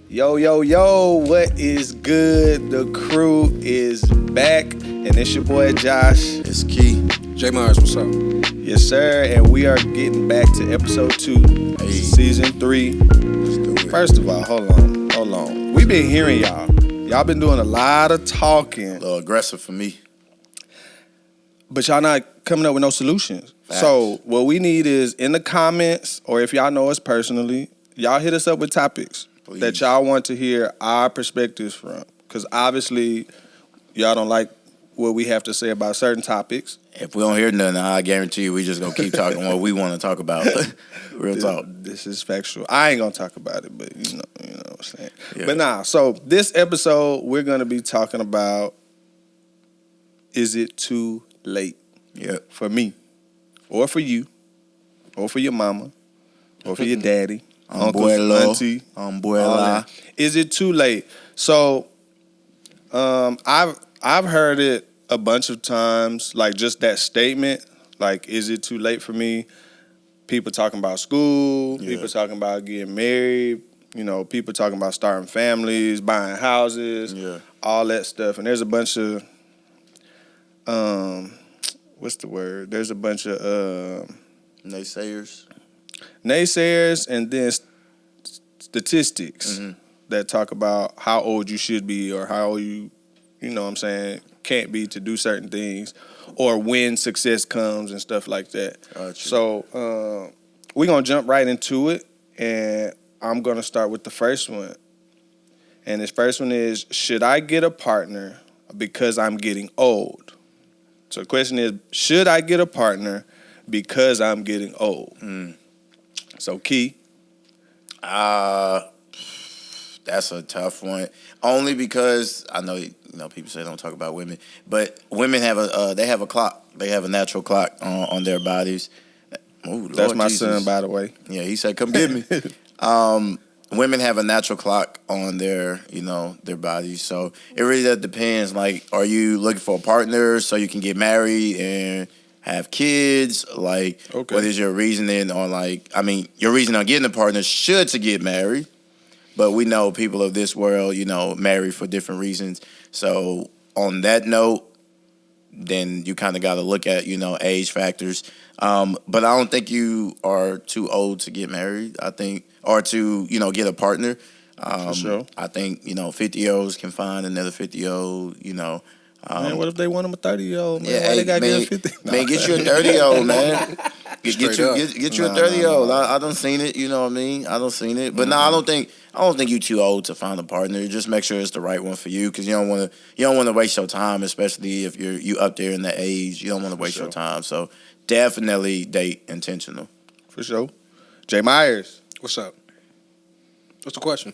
Yo, yo, yo, what is good? The crew is back, and it's your boy Josh. It's Key. J Myers, what's up? Yes, sir, and we are getting back to episode 2, season 3. Let's do it. First of all, hold on. We've been hearing y'all. Y'all been doing a lot of talking, A little aggressive for me. but y'all not coming up with no solutions. Facts. So what we need is in the comments, or if y'all know us personally, y'all hit us up with topics Please. that y'all want to hear our perspectives from. Because obviously, y'all don't like what we have to say about certain topics. If we don't hear nothing, I guarantee you we just gonna keep talking what we want to talk about. Real talk. This is factual. I ain't gonna talk about it, but you know what I'm saying. Yeah. But nah, so this episode we're gonna be talking about, is it too late Yeah. for me, or for you, or for your mama, or for your daddy, uncles, auntie, all Abuela. that. Is it too late? So, I've heard it a bunch of times, like just that statement, like, is it too late for me? People talking about school, Yeah. people talking about getting married, people talking about starting families, buying houses, Yeah. all that stuff. And there's a bunch of, what's the word? There's a bunch of Naysayers. naysayers and then statistics Mm-hmm. that talk about how old you should be or how old you know what I'm saying, can't be to do certain things or when success comes and stuff like that. Gotcha. So we're going to jump right into it, and I'm going to start with the first one. And this first one is, should I get a partner because I'm getting old? So the question is, should I get a partner because I'm getting old? So, Key. That's a tough one. Only because I know people say don't talk about women, but women have a clock. They have a natural clock on their bodies. Ooh, That's Lord my Jesus. son, by the way. Yeah, he said, "Come get me." Women have a natural clock on their bodies, so it really does depends. Like, are you looking for a partner so you can get married and have kids? Like, Okay. What is your reasoning on your reason on getting a partner should to get married? But we know people of this world, marry for different reasons. So on that note, then you kind of got to look at, age factors. But I don't think you are too old to get married, I think, or to, get a partner. For sure. I think, 50-year-olds can find another 50-year-old, Man, what if they want him a 30-year-old? Man, yeah, why they got to man, get a 50? man, get you a 30-year-old, man. Get you Straight up. get you a Nah, 30-year-old. nah. I done seen it, you know what I mean? I done seen it. But no, I don't think you too old to find a partner. Just make sure it's the right one for you, because you don't want to waste your time, especially if you up there in the age. You don't want to waste your time. So definitely date intentional. For sure. J. Myers, What's up? What's the question?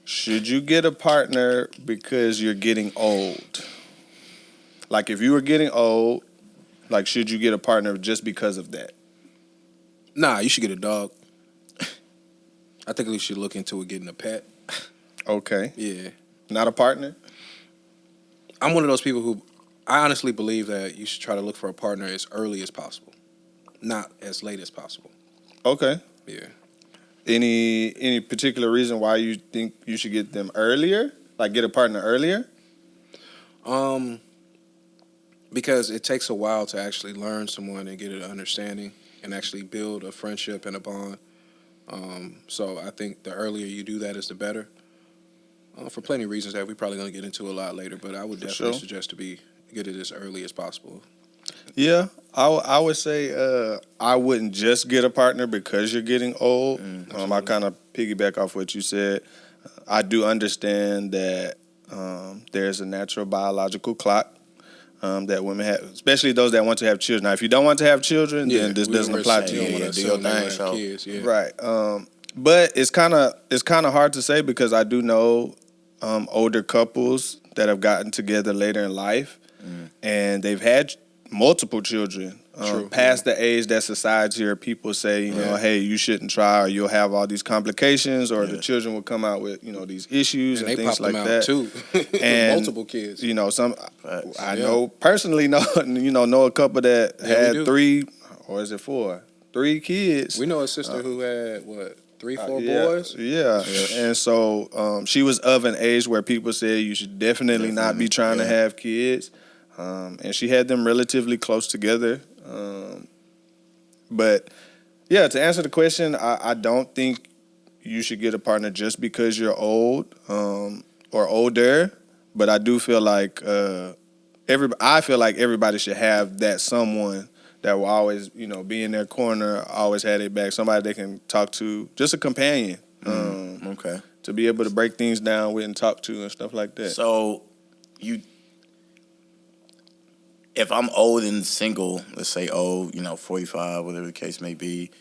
should you get a partner because you're getting old? Like, if you were getting old, like, should you get a partner just because of that? Nah, you should get a dog. I think you should look into getting a pet. Okay. Yeah. Not a partner? I'm one of those people who I honestly believe that you should try to look for a partner as early as possible, not as late as possible. Okay. Yeah. Any particular reason why you think you should get them earlier? Like, get a partner earlier? Because it takes a while to actually learn someone and get an understanding and actually build a friendship and a bond. So I think the earlier you do that is the better. For plenty of reasons that we're probably going to get into a lot later, but I would definitely suggest to get it as early as possible. Yeah. I would say I wouldn't just get a partner because you're getting old. I kind of piggyback off what you said. I do understand that there's a natural biological clock that women have, especially those that want to have children. Now, if you don't want to have children, then this doesn't apply to you. Do your thing, so. Kids, yeah. Right. But it's kind of hard to say, because I do know older couples that have gotten together later in life, and they've had multiple children past the age that society or people say, hey, you shouldn't try, or you'll have all these complications, or the children will come out with, these issues and they things pop like them that. out too. And multiple kids. I know personally know a couple that had 3, or is it 4? 3 kids. We know a sister who had 3, 4 Yeah, boys. yeah. And so she was of an age where people said you should definitely not be trying to have kids. And she had them relatively close together. But yeah, to answer the question, I don't think you should get a partner just because you're old or older. But I do feel like I feel like everybody should have that someone that will always, be in their corner, always have their back, somebody they can talk to, just a companion. Okay. To be able to break things down with and talk to and stuff like that. So, if I'm old and single, let's say old, 45, whatever the case may be,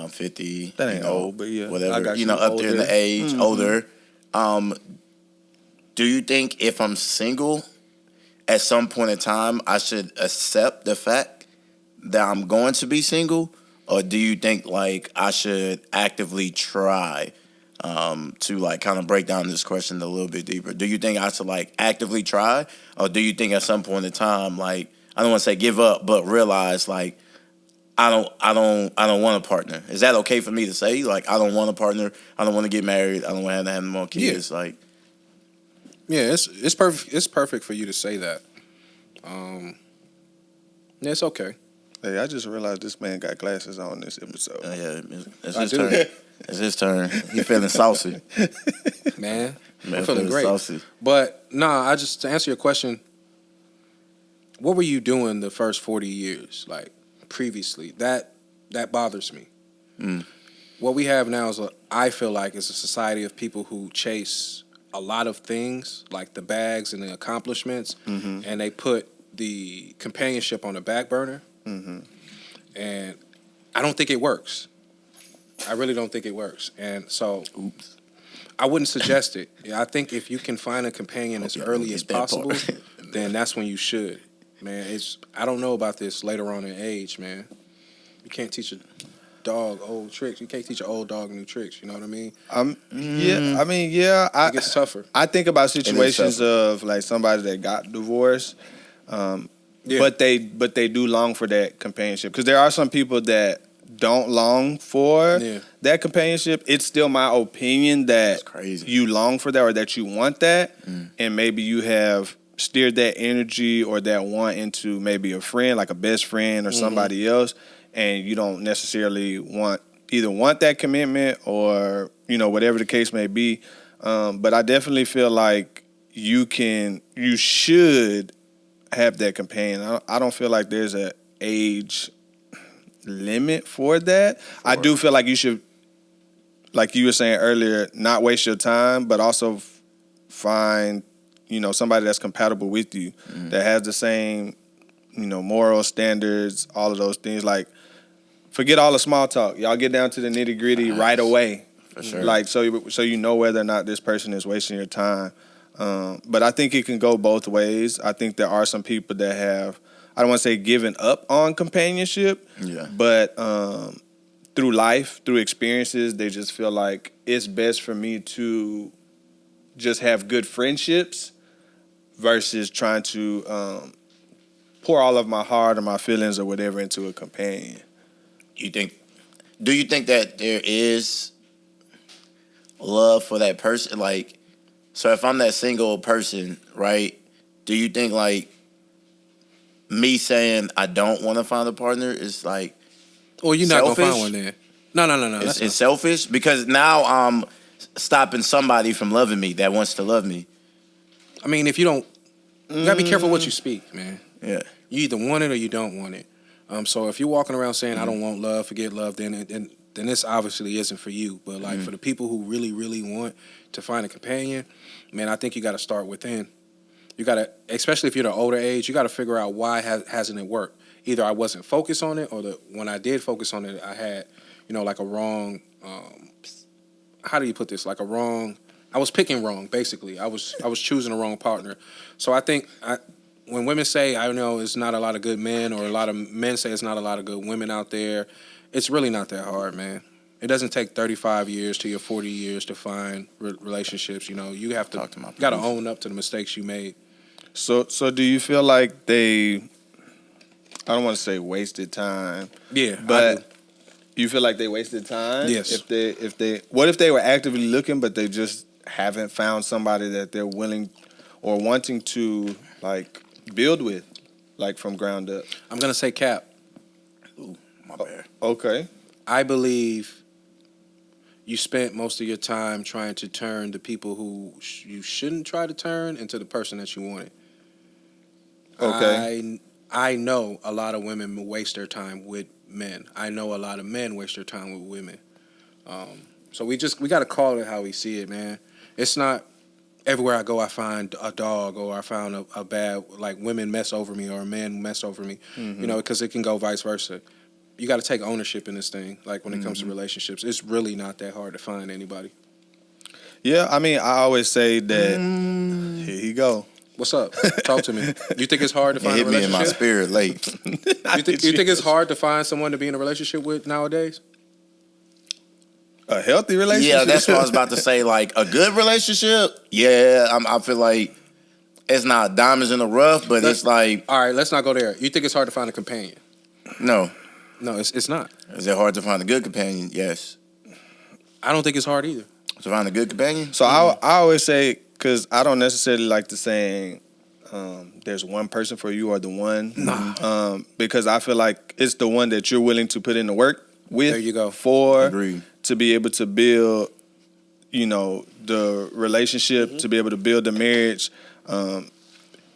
50. That ain't old, but yeah. Whatever, I got you. up there in the age, older. Do you think if I'm single, at some point in time, I should accept the fact that I'm going to be single? Or do you think, like, I should actively try to, like, kind of break down this question a little bit deeper? Do you think I should, like, actively try? Or do you think at some point in time, like, I don't want to say give up, but realize, like, I don't want a partner. Is that okay for me to say? Like, I don't want a partner. I don't want to get married. I don't want to have more kids. Yeah. Like, yeah, it's perfect. It's perfect for you to say that. Yeah, it's okay. Hey, I just realized this man got glasses on this episode. yeah, it's his turn. It's his turn. He feeling saucy. Man, I'm feeling great. Saucy. But nah, to answer your question, what were you doing the first 40 years, like previously? That bothers me. What we have now I feel like is a society of people who chase a lot of things, like the bags and the accomplishments, and they put the companionship on the back burner. And I don't think it works. I really don't think it works. And so I wouldn't suggest it. I think if you can find a companion as early as possible, then that's when you should. Man, I don't know about this later on in age, man. You can't teach a dog old tricks. You can't teach an old dog new tricks. You know what I mean? Yeah. It gets tougher. I think about situations of like somebody that got divorced, but they do long for that companionship. Because there are some people that don't long for that companionship. It's still my opinion that you long for that or that you want that, and maybe you have steered that energy or that want into maybe a friend, like a best friend or somebody else, and you don't necessarily want that commitment or whatever the case may be. But I definitely feel like you should have that companion. I don't feel like there's an age limit for that. I do feel like you should, like you were saying earlier, not waste your time, but also find somebody that's compatible with you, that has the same moral standards, all of those things. Like, forget all the small talk. Y'all get down to the nitty gritty right away. For sure. Like, so you know whether or not this person is wasting your time. But I think it can go both ways. I think there are some people that have, I don't want to say given up on companionship, but through life, through experiences, they just feel like it's best for me to just have good friendships versus trying to pour all of my heart or my feelings or whatever into a companion. Do you think that there is love for that person? Like, so if I'm that single person, right, do you think, like, me saying I don't want to find a partner is, like, or you're not going to find one then? No. It's selfish? Because now I'm stopping somebody from loving me that wants to love me. I mean, if you don't, you got to be careful what you speak, man. Yeah. You either want it or you don't want it. So if you're walking around saying, I don't want love, forget love, then this obviously isn't for you. But, like, for the people who really, really want to find a companion, man, I think you got to start within. You got to, especially if you're the older age, you got to figure out why hasn't it worked. Either I wasn't focused on it, or when I did focus on it, I had, like a wrong, how do you put this? Like a wrong, I was picking wrong, basically. I was choosing the wrong partner. So I think when women say, I know it's not a lot of good men, or a lot of men say it's not a lot of good women out there, it's really not that hard, man. It doesn't take 35 years to your 40 years to find relationships. You have to got to own up to the mistakes you made. So do you feel like they, I don't want to say wasted time. Yeah, but You feel like they wasted time? Yes. What if they were actively looking, but they just haven't found somebody that they're willing or wanting to like build with, like from ground up? I'm gonna say cap. Ooh, my bad. Okay. I believe you spent most of your time trying to turn the people who you shouldn't try to turn into the person that you wanted. Okay. I know a lot of women waste their time with men. I know a lot of men waste their time with women. So we got to call it how we see it, man. It's not everywhere I go I find a dog or I found a bad, like women mess over me or a man mess over me, Mm-hmm. you know, because it can go vice versa. You got to take ownership in this thing. Like when it comes to relationships, it's really not that hard to find anybody. Yeah, I mean, I always say that. Here you go. What's up? Talk to me. You think it's hard to It find a hit me in my relationship? spirit late. You think it's hard to find someone to be in a relationship with nowadays? A healthy relationship? Yeah, that's what I was about to say. Like a good relationship, yeah, I feel like it's not diamonds in the rough, but it's like All right, let's not go there. You think it's hard to find a companion? no. No, it's not. Is it hard to find a good companion? Yes. I don't think it's hard either. To find a good companion? So I always say, because I don't necessarily like to saying there's one person for you or the one. Because I feel like it's the one that you're willing to put in the work with. There you go. For Agreed. to be able to build, you know, the relationship, to be able to build the marriage.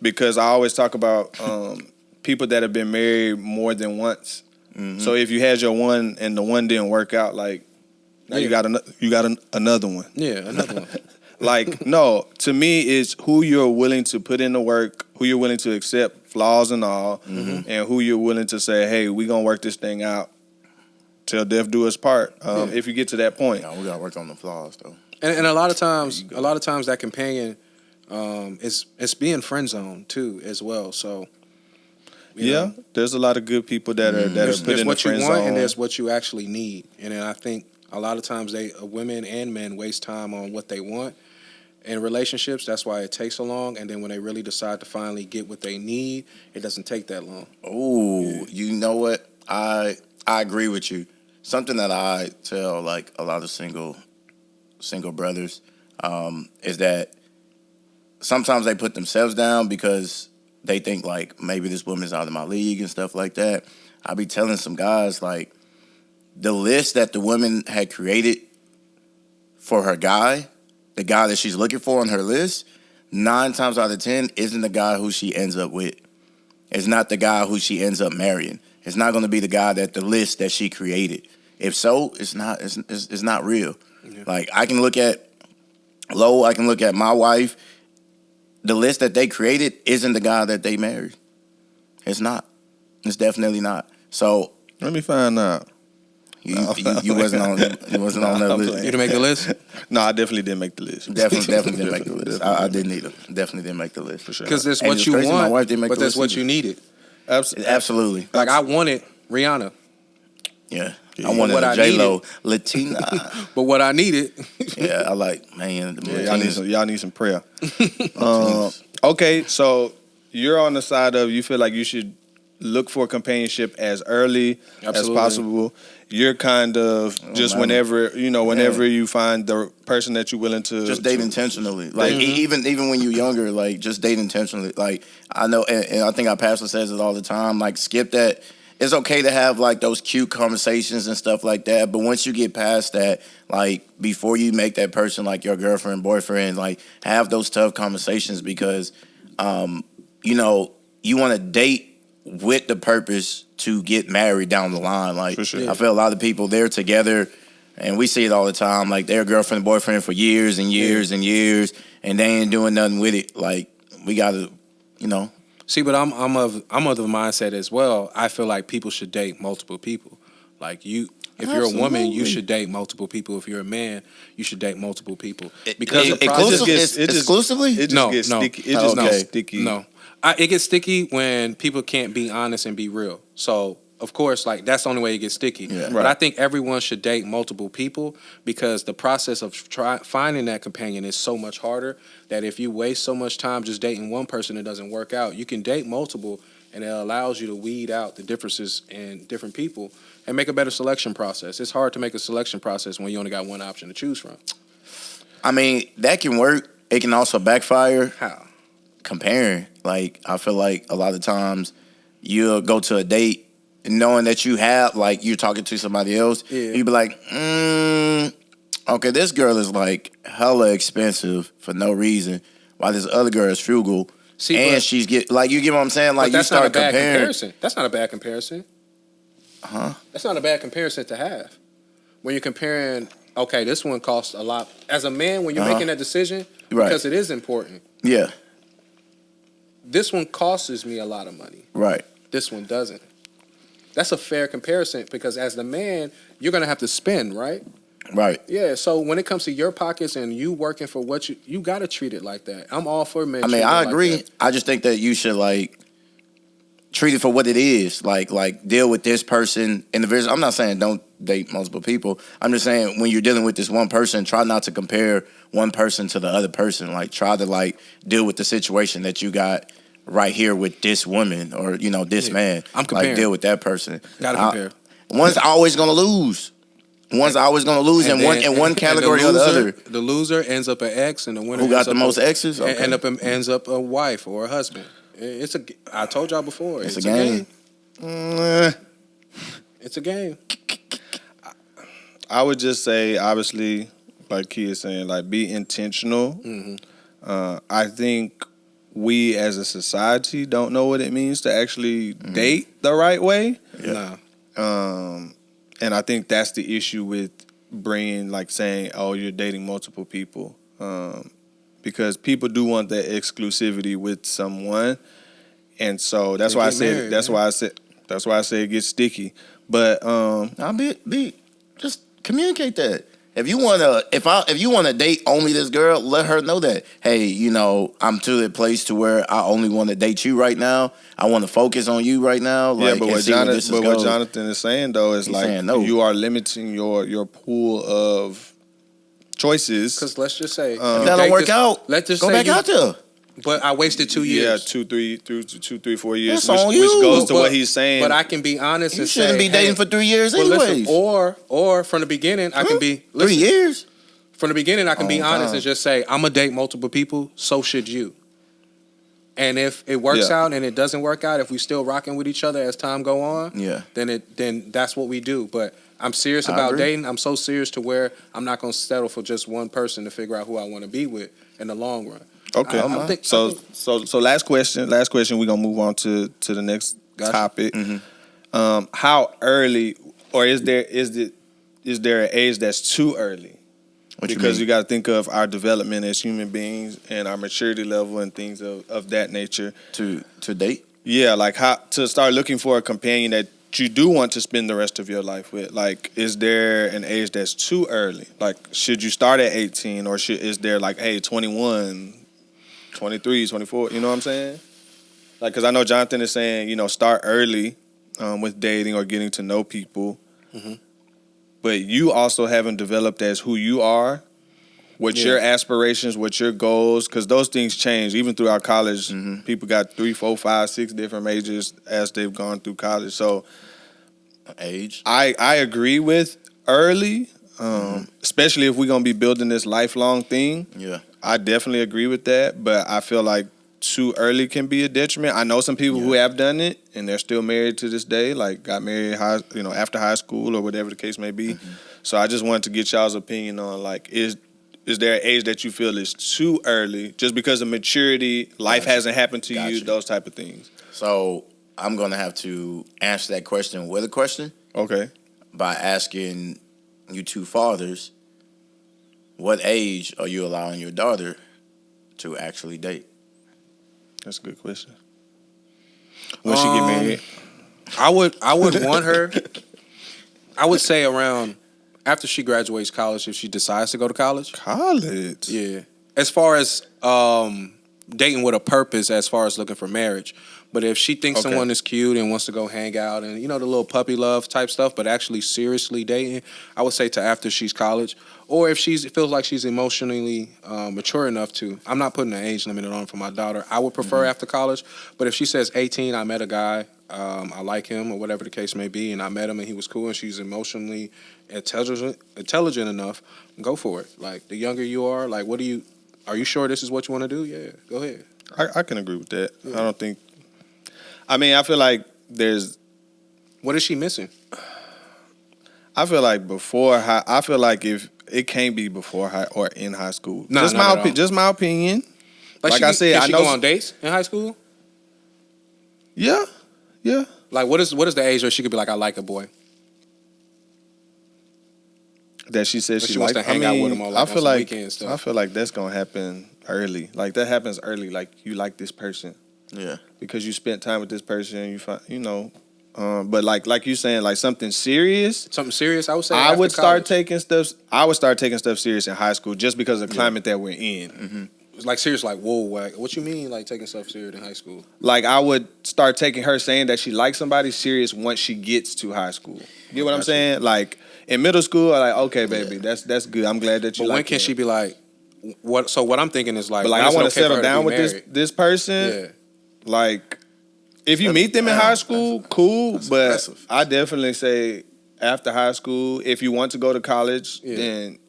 Because I always talk about people that have been married more than once. Mm-hmm. So if you had your one and the one didn't work out, like now you got another one. Yeah, another one. Like, no, to me, it's who you're willing to put in the work, who you're willing to accept flaws and all, and who you're willing to say, hey, we're going to work this thing out till death do us part, if you get to that point. No, we gotta work on the flaws though. And a lot of times that companion it's being friend zoned too as well. So you know, there's a lot of good people that are there's put in the what you friend want zone. and there's what you actually need. And then I think a lot of times women and men waste time on what they want in relationships. That's why it takes so long. And then when they really decide to finally get what they need, it doesn't take that long. Oh, you know what? I agree with you. Something that I tell like a lot of single brothers is that sometimes they put themselves down because they think like maybe this woman's out of my league and stuff like that. I be telling some guys like the list that the woman had created for her guy, the guy that she's looking for on her list, 9 times out of 10 isn't the guy who she ends up with. It's not the guy who she ends up marrying. It's not going to be the guy that the list that she created. If so, it's not real. Yeah. Like I can look at Lo, I can look at my wife. The list that they created isn't the guy that they married. It's not. It's definitely not. So let me find out. You wasn't on that list. You didn't make the list? No, I definitely didn't make the list. Definitely didn't make the list. I didn't either. Definitely didn't make the list for sure. Because that's what you want, but that's what you needed. Absolutely. Like I wanted Rihanna. Yeah. I wanted a J-Lo Latina. But what I needed. Yeah, I like, man. Y'all need some prayer. Okay, so you're on the side of you feel like you should look for companionship as early as possible. You're kind of just whenever you find the person that you're willing to just date intentionally. Like even when you're younger, like just date intentionally. Like I know, and I think our pastor says it all the time. Like skip that. It's okay to have like those cute conversations and stuff like that, but once you get past that, like before you make that person like your girlfriend, boyfriend, like have those tough conversations because, you want to date with the purpose to get married down the line. Like for sure. I feel a lot of people they're together, and we see it all the time. Like they're girlfriend and boyfriend for years and years and years, and they ain't doing nothing with it. Like we gotta, See, but I'm of the mindset as well. I feel like people should date multiple people. Like if you're a woman, you should date multiple people. If you're a man, you should date multiple people. Because exclusively, it just gets sticky. It just gets sticky. No, it gets sticky when people can't be honest and be real. So of course, like that's the only way it gets sticky. Yeah. But I think everyone should date multiple people because the process of finding that companion is so much harder that if you waste so much time just dating one person, it doesn't work out. You can date multiple and it allows you to weed out the differences in different people and make a better selection process. It's hard to make a selection process when you only got one option to choose from. I mean, that can work. It can also backfire. How? Comparing. Like, I feel like a lot of times you'll go to a date knowing that you have, like, you're talking to somebody else. Yeah. You'd be like, okay, this girl is like hella expensive for no reason, while this other girl is frugal. See, and but, she's like, you get what I'm saying? Like, but that's you start not a bad comparing. comparison. That's not a bad comparison. Huh? That's not a bad comparison to have. When you're comparing, okay, this one costs a lot. As a man, when you're making that decision, Right. because it is important, Yeah. this one costs me a lot of money. Right. This one doesn't. That's a fair comparison because as the man, you're going to have to spend, right? Right. Yeah, so when it comes to your pockets and you working for what you got to treat it like that. I'm all for men. I mean, I agree. I just think that you should, like, treat it for what it is. Like deal with this person individually. I'm not saying don't date multiple people. I'm just saying when you're dealing with this one person, try not to compare one person to the other person. Like, try to, like, deal with the situation that you got right here with this woman or, you know, this man. I'm comparing. Like, deal with that person. Gotta compare. One's always gonna lose. One's always gonna lose in one category or the other. The loser ends up an ex, and the winner Who got ends the up most exes? Okay. ends up a wife or a husband. It's a. I told y'all before. It's a game. It's a game. I would just say, obviously, like Key is saying, like, be intentional. Mm-hmm. I think we as a society don't know what it means to actually date the right way. Yeah. And I think that's the issue with bringing, like, saying, oh, you're dating multiple people. Because people do want that exclusivity with someone. And so that's why I said, that's why I say it gets sticky. But I'll be just communicate that. If you wanna date only this girl, let her know that. Hey, you know, I'm to the place to where I only want to date you right now. I want to focus on you right now. Like, yeah, but what Jonathan is saying though is, he's like, saying, no, you are limiting your pool of choices. Because let's just say if that don't work out, let's just go back out there. But I wasted 2 years. Yeah, 4 years. That's which goes to what he's saying. But I can be honest and say, you shouldn't be dating for 3 years anyways. Or from the beginning, I can be 3 years. From the beginning, I can be honest and just say, I'm gonna date multiple people. So should you. And if it works out and it doesn't work out, if we still rocking with each other as time go on, then that's what we do. But I'm serious about dating. I'm so serious to where I'm not gonna settle for just one person to figure out who I want to be with in the long run. Okay. So last question. We're gonna move on to the next topic. Mm-hmm. How early, or is there an age that's too early? Because you got to think of our development as human beings and our maturity level and things of that nature. To date? Yeah, like how to start looking for a companion that you do want to spend the rest of your life with. Like, is there an age that's too early? Like, should you start at 18 or is there like, hey, 21, 23, 24, you know what I'm saying? Like, because I know Jonathan is saying, you know, start early with dating or getting to know people. Mm-hmm. But you also haven't developed as who you are, what your aspirations, what your goals, because those things change. Even throughout college, people got 3, 4, 5, 6 different majors as they've gone through college. So age, I agree with early, especially if we're going to be building this lifelong thing. Yeah. I definitely agree with that, but I feel like too early can be a detriment. I know some people who have done it and they're still married to this day, like got married after high school or whatever the case may be. So I just wanted to get y'all's opinion on, like, is there an age that you feel is too early just because of maturity, life hasn't happened to you, those type of things? So I'm going to have to answer that question with a question. Okay. By asking you two fathers, what age are you allowing your daughter to actually date? That's a good question. When she get married? I would want her, I would say around after she graduates college, if she decides to go to college. College? Yeah. As far as dating with a purpose, as far as looking for marriage. But if she thinks Okay. someone is cute and wants to go hang out and, the little puppy love type stuff, but actually seriously dating, I would say to after she's college. Or if she feels like she's emotionally mature enough to. I'm not putting an age limit on for my daughter. I would prefer after college. But if she says 18, I met a guy, I like him or whatever the case may be, and I met him and he was cool and she's emotionally intelligent enough, go for it. Like, the younger you are, like, are you sure this is what you want to do? Yeah, go ahead. I can agree with that. Yeah. I don't think. I mean, I feel like there's. What is she missing? I feel like before high. I feel like if it can't be before high or in high school. Nah, just not at all. just my opinion. Like I said, can I she know. go on dates in high school? Yeah. Like, what is the age where she could be like, I like a boy? That she says She wants to hang out with him on, like, on some weekend stuff. I feel like that's gonna happen early. Like that happens early. Like you like this person. Yeah. Because you spent time with this person. You find, but like you saying, like something serious. Something serious, I would say. I after would start college. taking stuff. I would start taking stuff serious in high school just because of the climate that we're in. Mm-hmm. Like, serious, like, whoa, what you mean, like, taking stuff serious in high school? Like I would start taking her saying that she likes somebody serious once she gets to high school. You get what I'm Gotcha. saying? Like in middle school, I'm like, okay, baby, that's good. I'm glad that you. But like when can him. she be like, what? So what I'm thinking is like, But like when I is it want to okay for settle her to down be with married? this person. Yeah. Like if you Settle meet them in down. high school, cool. That's But aggressive. I definitely say after high school, if you want to go to college, Yeah. then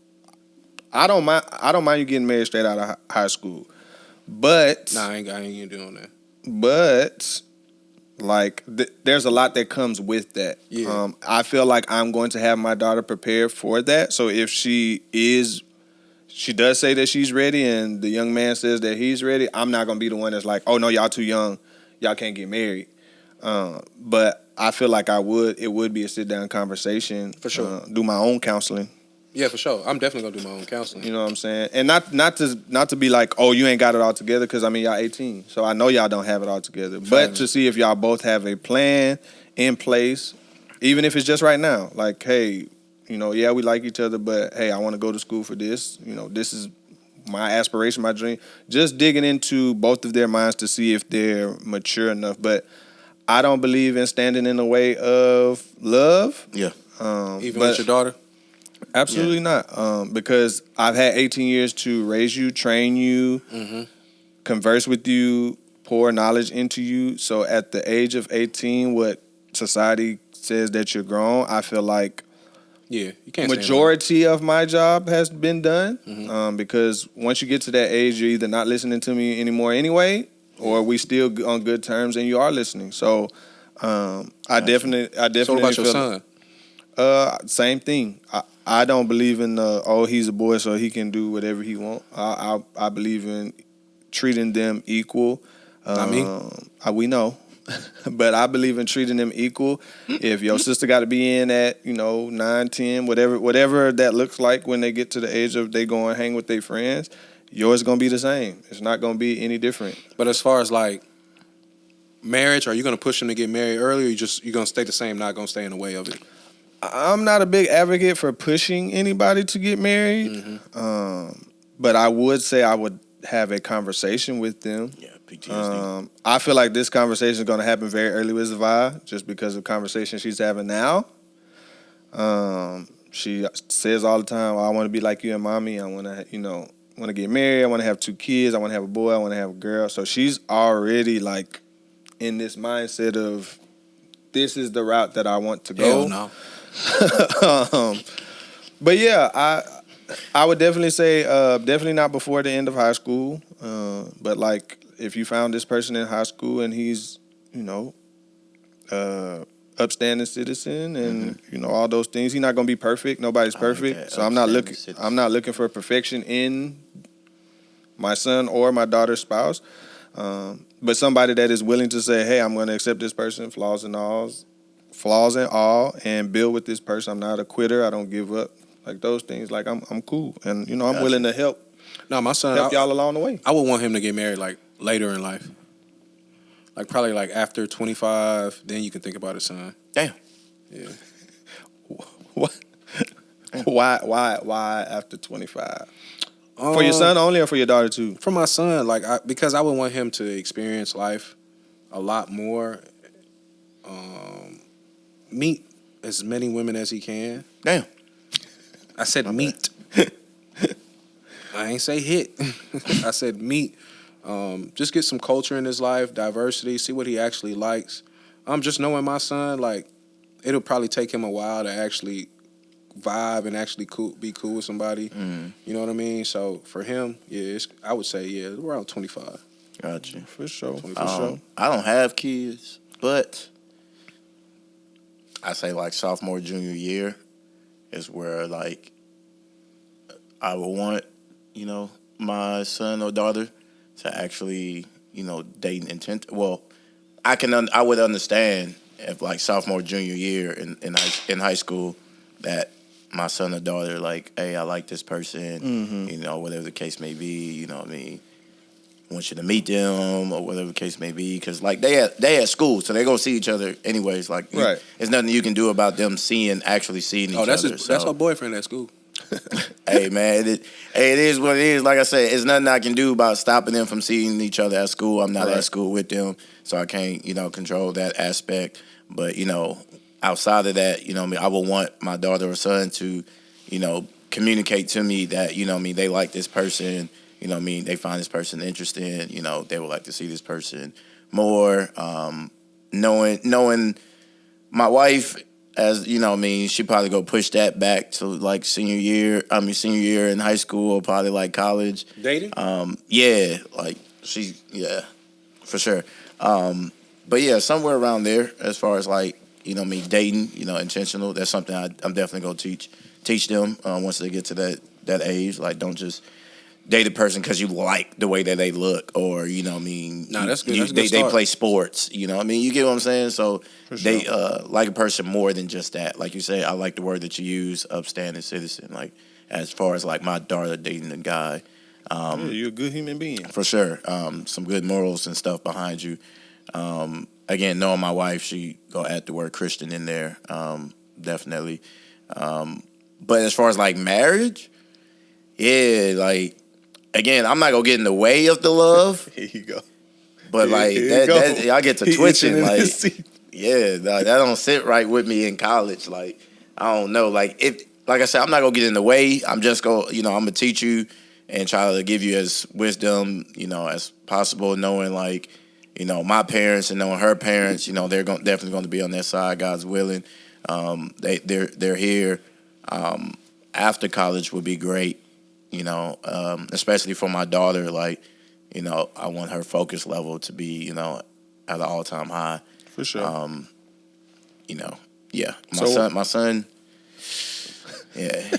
I don't mind. I don't mind you getting married straight out of high school. But Nah, I ain't even doing that. but like there's a lot that comes with that. Yeah. I feel like I'm going to have my daughter prepared for that. So if she does say that she's ready and the young man says that he's ready, I'm not going to be the one that's like, oh no, y'all too young, y'all can't get married. But I feel like it would be a sit down conversation. For sure. Do my own counseling. Yeah, for sure. I'm definitely gonna do my own counseling. You know what I'm saying? And not to be like, oh, you ain't got it all together, because I mean y'all 18, so I know y'all don't have it all together. But to see if y'all both have a plan in place, even if it's just right now. Like, hey, yeah, we like each other, but hey, I want to go to school for this. This is my aspiration, my dream. Just digging into both of their minds to see if they're mature enough. But I don't believe in standing in the way of love. Yeah. Even with your daughter. Absolutely not. Because I've had 18 years to raise you, train you, converse with you, pour knowledge into you. So at the age of 18, what society says that you're grown, I feel like Yeah, you can't. majority of my job has been done. Because once you get to that age, you're either not listening to me anymore anyway, or we still on good terms and you are listening. So I definitely. So what about your feel, son? Same thing. I don't believe in he's a boy so he can do whatever he want. I believe in treating them equal. Not me. We know, but I believe in treating them equal. If your sister got to be in at 9, 10, whatever that looks like when they get to the age of they go and hang with their friends, yours gonna be the same. It's not gonna be any different. But as far as like marriage, are you gonna push them to get married early, or you gonna stay the same, not gonna stay in the way of it? I'm not a big advocate for pushing anybody to get married, but I would say I would have a conversation with them. Yeah, PTSD. I feel like this conversation is going to happen very early with Zavai, just because of conversation she's having now. She says all the time, I want to be like you and mommy. I want to, want to get married. I want to have 2 kids. I want to have a boy. I want to have a girl. So she's already like in this mindset of this is the route that I want to go. Hell no. But yeah, I would definitely say definitely not before the end of high school. But like if you found this person in high school and he's upstanding citizen and all those things, he's not gonna be perfect. Nobody's perfect. So I'm not looking for perfection in my son or my daughter's spouse. But somebody that is willing to say, hey, I'm gonna accept this person, flaws and all, and build with this person. I'm not a quitter. I don't give up. Like those things. Like I'm cool, and I'm willing to help. No, my son. Help y'all along the way. I would want him to get married like later in life, like probably like after 25. Then you can think about it, son. Damn. Yeah. What? Why after 25? For your son only, or for your daughter too? For my son, because I would want him to experience life. a lot more. Meet as many women as he can. Damn. I said meet. I ain't say hit. I said meet. Just get some culture in his life, diversity, see what he actually likes. Just knowing my son, like, it'll probably take him a while to actually vibe and actually be cool with somebody. You know what I mean? So for him, yeah, I would say, yeah, around 25. Gotcha. For sure. I don't have kids, but I say like sophomore, junior year is where like I would want, my son or daughter to actually, date intent. Well, I would understand if like sophomore, junior year in high school that my son or daughter like, hey, I like this person, whatever the case may be, you know what I mean? Want you to meet them or whatever the case may be, because like they at school, so they go see each other anyways. Like, right, there's nothing you can do about them actually seeing each other. That's her boyfriend at school. Hey man, it is what it is. Like I said, it's nothing I can do about stopping them from seeing each other at school. I'm not at school with them, so I can't control that aspect. But outside of that, I would want my daughter or son to communicate to me that they like this person. They find this person interesting. They would like to see this person more. Knowing my wife, as she probably go push that back to like senior year in high school or probably like college. Dating? Yeah, like for sure. But yeah, somewhere around there as far as like dating, intentional. That's something I'm definitely gonna teach them once they get to that age. Like, don't just date a person because you like the way that they look, or Nah, that's good. They play sports. You get what I'm saying. So they like a person more than just that. Like you say, I like the word that you use, upstanding citizen. Like as far as like my daughter dating a guy, you're a good human being for sure. Some good morals and stuff behind you. Again, knowing my wife, she gonna add the word Christian in there, definitely. But as far as like marriage, yeah, like. Again, I'm not gonna get in the way of the love. Here you go. But like that I get to twitching. Like, yeah, that don't sit right with me in college. Like, I don't know. Like I said, I'm not gonna get in the way. I'm just I'm gonna teach you and try to give you as wisdom, as possible. Knowing like, my parents and knowing her parents, they're definitely going to be on their side. God's willing. They're here. After college would be great. Especially for my daughter, like, I want her focus level to be, at an all-time high. For sure. Yeah. My son, yeah.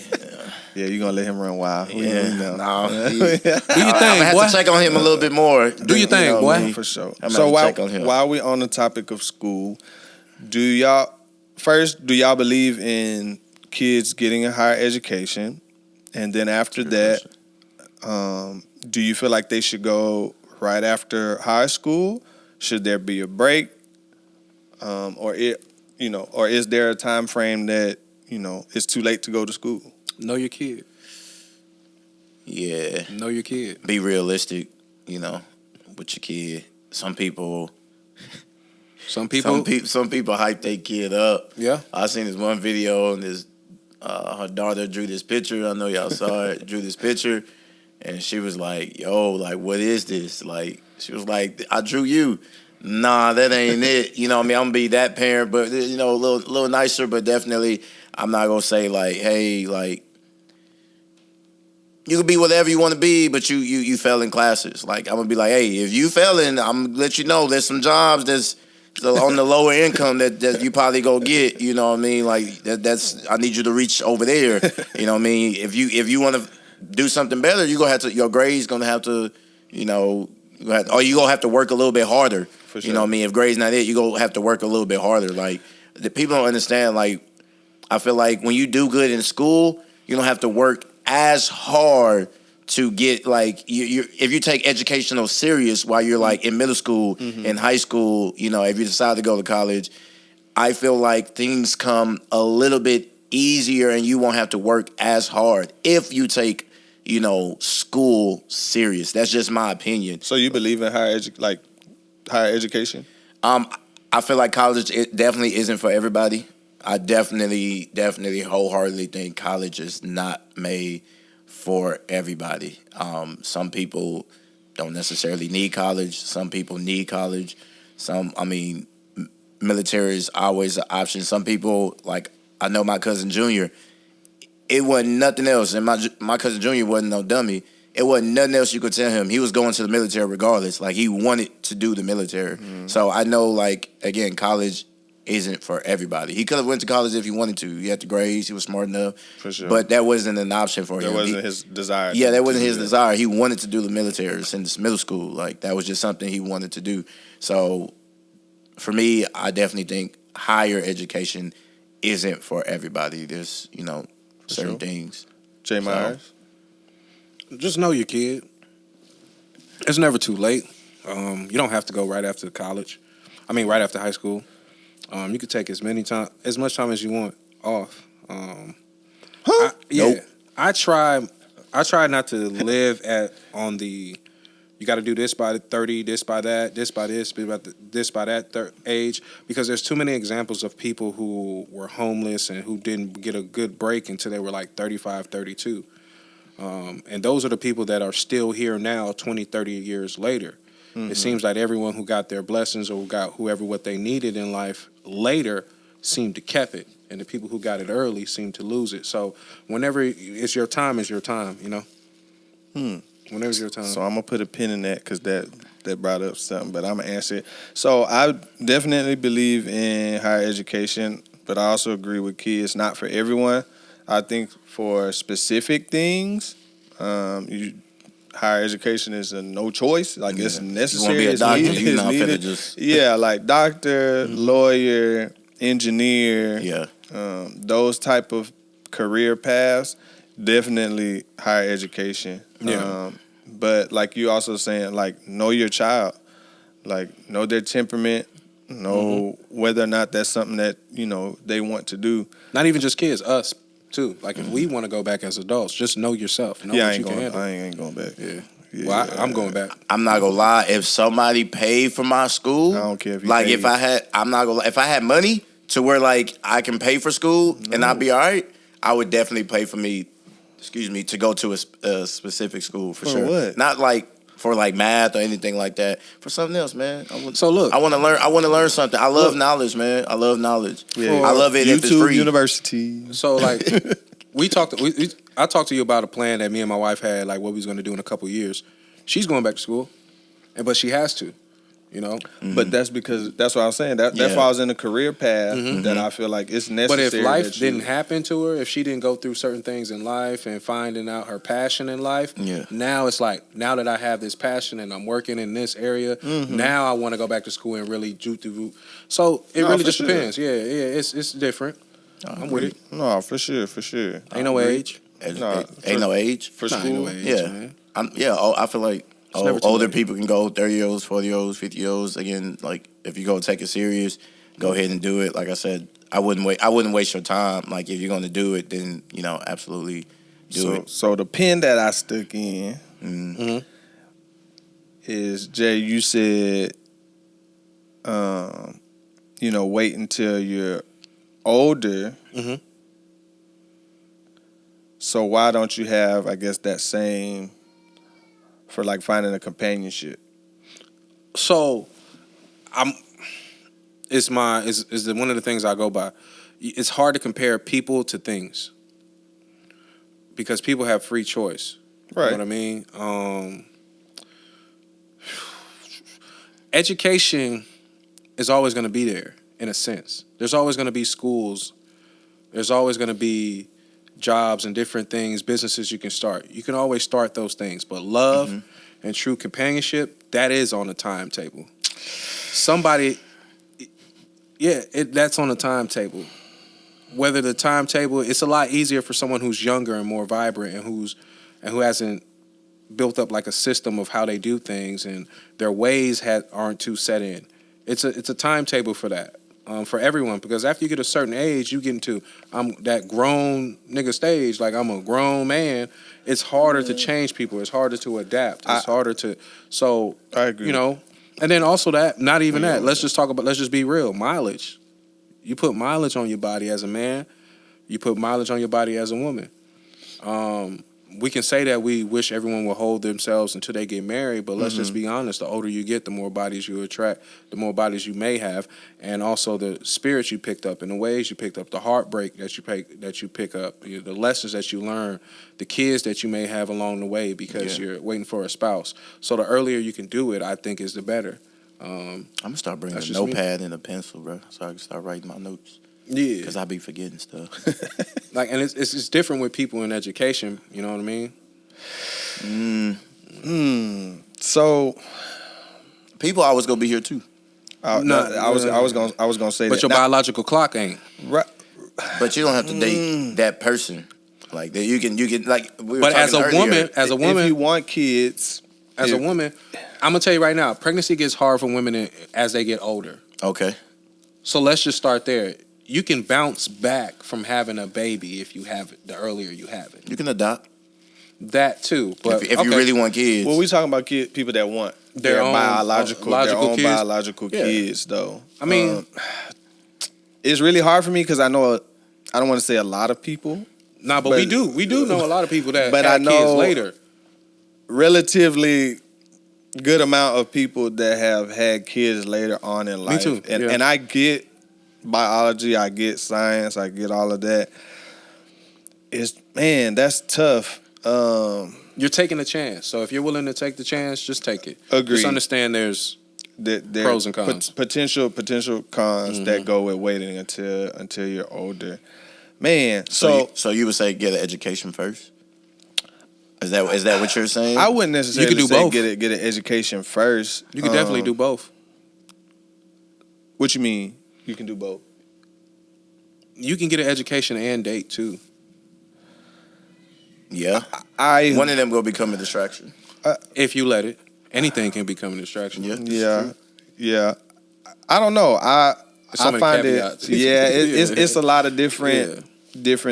Yeah, you're gonna let him run wild. Yeah. Do your thing, I'm gonna have to check on him a little bit more. Do your thing, boy. For sure. So while we on the topic of school, do y'all believe in kids getting a higher education? And then after that, do you feel like they should go right after high school? Should there be a break? Or is there a time frame that, it's too late to go to school? Know your kid. Yeah. Know your kid. Be realistic, with your kid. Some people hype their kid up. Yeah. I seen this one video and this her daughter drew this picture. I know y'all saw it. Drew this picture, and she was like, "Yo, like, what is this?" Like, she was like, "I drew you." Nah, that ain't it. I'm gonna be that parent, but a little nicer. But definitely, I'm not gonna say like, "Hey, like, you can be whatever you want to be, but you fail in classes." Like, I'm gonna be like, "Hey, if you failing, I'm gonna let you know there's some jobs that's." So on the lower income that you probably go get, you know what I mean? Like that's I need you to reach over there. You know what I mean? If you want to do something better, you gonna have to your grades gonna have to, or you gonna have to work a little bit harder. For sure. You know what I mean? If grades not it, you gonna have to work a little bit harder. Like the people don't understand. Like I feel like when you do good in school, you don't have to work as hard to get like if you take educational serious while you're like in middle school, in high school, if you decide to go to college, I feel like things come a little bit easier and you won't have to work as hard if you take, school serious. That's just my opinion. So you believe in higher education? I feel like college it definitely isn't for everybody. I definitely wholeheartedly think college is not made for everybody. Some people don't necessarily need college. Some people need college. Military is always an option. Some people, like I know my cousin Junior, it wasn't nothing else, and my cousin Junior wasn't no dummy. It wasn't nothing else you could tell him. He was going to the military regardless. Like he wanted to do the military. So I know, like again, college isn't for everybody. He could have went to college if he wanted to. He had the grades. He was smart enough. For sure. But that wasn't an option for him. That wasn't his desire. Yeah, that wasn't his desire. He wanted to do the military since middle school. Like that was just something he wanted to do. So for me, I definitely think higher education isn't for everybody. There's, certain things. Jay Myers? Just know your kid. It's never too late. You don't have to go right after college. Right after high school. You could take as much time as you want off. Nope. I try not to live on the. You got to do this by 30, this by that, this by this by that age, because there's too many examples of people who were homeless and who didn't get a good break until they were like 35, 32. And those are the people that are still here now 20, 30 years later. Mm-hmm. It seems like everyone who got their blessings or got what they needed in life later seemed to keep it. And the people who got it early seem to lose it. So whenever it's your time, Whenever it's your time. So I'm going to put a pin in that because that brought up something, but I'm going to answer it. So I definitely believe in higher education, but I also agree with Key. It's not for everyone. I think for specific things, higher education is a no choice. Like it's necessary. You want to be a doctor, you're not finna just... Yeah, like doctor, lawyer, engineer. Yeah. Those type of career paths, definitely higher education. Yeah. But like you also saying, like know your child, like know their temperament, know whether or not that's something that they want to do. Not even just kids, us too. Like if we want to go back as adults, just know yourself. Know what you can handle. I ain't going back. Yeah. Well, I'm going back. I'm not gonna lie. If somebody paid for my school, I don't care if you like paid. if I had money to where like I can pay for school and I'd be all right, I would definitely pay for me. To go to a specific school for sure. What? Not like for like math or anything like that. For something else, man. So look, I want to learn. I want to learn something. I love knowledge, man. I love knowledge. Yeah. I love it YouTube if it's free. University. So like I talked to you about a plan that me and my wife had, like what we was going to do in a couple of years. She's going back to school, but she has to. But that's what I was saying. That's why I was in a career path that I feel like it's necessary. But if life didn't happen to her, if she didn't go through certain things in life and finding out her passion in life, now it's like, now that I have this passion and I'm working in this area, now I want to go back to school and really do through. So it really just depends. Yeah, it's different. I'm with it. No, for sure. Ain't no age. Ain't no age for school. No age, man. I feel like older late. people can go 30-year-olds, 40-year-olds, 50-year-olds. Again, like if you go take it serious, go ahead and do it. Like I said, I wouldn't waste your time. Like if you're gonna do it, then absolutely do it. So the pin that I stuck in is, Jay, you said wait until you're older. So why don't you have, I guess, that same for like finding a companionship? So it's one of the things I go by. It's hard to compare people to things because people have free choice. Right. You know what I mean? Education is always going to be there in a sense. There's always going to be schools. There's always going to be jobs and different things, businesses you can start. You can always start those things, but love and true companionship, that is on the timetable. That's on the timetable. Whether the timetable, it's a lot easier for someone who's younger and more vibrant and who hasn't built up like a system of how they do things and their ways aren't too set in. It's a timetable for that. For everyone, because after you get a certain age, you get into that grown nigga stage. Like I'm a grown man. It's harder to change people. It's harder to adapt. It's harder to. So I agree. And then also that, not even that. Let's just be real. Mileage. You put mileage on your body as a man. You put mileage on your body as a woman. We can say that we wish everyone would hold themselves until they get married, but let's just be honest. The older you get, the more bodies you attract, the more bodies you may have, and also the spirits you picked up and the ways you picked up, the heartbreak that you pick up, the lessons that you learn, the kids that you may have along the way because you're waiting for a spouse. So the earlier you can do it, I think, is the better. I'm gonna start bringing a notepad and a pencil, bro, so I can start writing my notes. Yeah, because I be forgetting stuff. And it's different with people in education. You know what I mean? So people always gonna be here too. I was gonna say but that. your biological clock ain't. Right. But you don't have to date that person. Like that, you can like. We were But as a earlier, woman, if you want kids, a woman, I'm gonna tell you right now, pregnancy gets hard for women as they get older. Okay. So let's just start there. You can bounce back from having a baby if you have it. The earlier you have it, You can adopt that too. But if you really want kids. well, we talking about people that want their own biological kids. kids, though. I mean, it's really hard for me because I know I don't want to say a lot of people. but we do know a lot of people that but had I know kids later. Relatively good amount of people that have had kids later on in life. Me too. And I get biology, I get science, I get all of that. That's tough. You're taking a chance. So if you're willing to take the chance, just take it. Agreed. Just understand there's pros and cons. Potential cons that go with waiting until you're older. Man, so you would say get an education first? Is that what you're saying? I wouldn't necessarily you can do say both. get an education first. You can definitely do both. What you mean? You can do both. You can get an education and date too. Yeah. One of them will become a distraction. If you let it. Anything can become a distraction. Yeah. I don't know. I many find caveats. It's a lot of different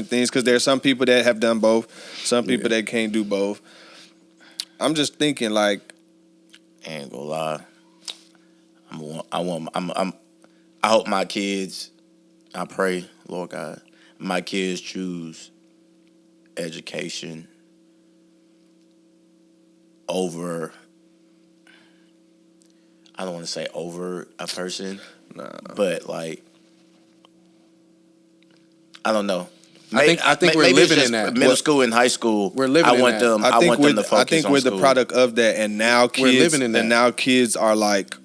things because there are some people that have done both, some people that can't do both. I'm just thinking like, I ain't gonna lie. I hope my kids, I pray, Lord God, my kids choose education over, I don't want to say over a person, but like, I don't know. I think we're living in that. Middle school and high school. We're living in that. I want them to focus I think on we're school. the product of that, and now kids, We're living in that. And now kids are like,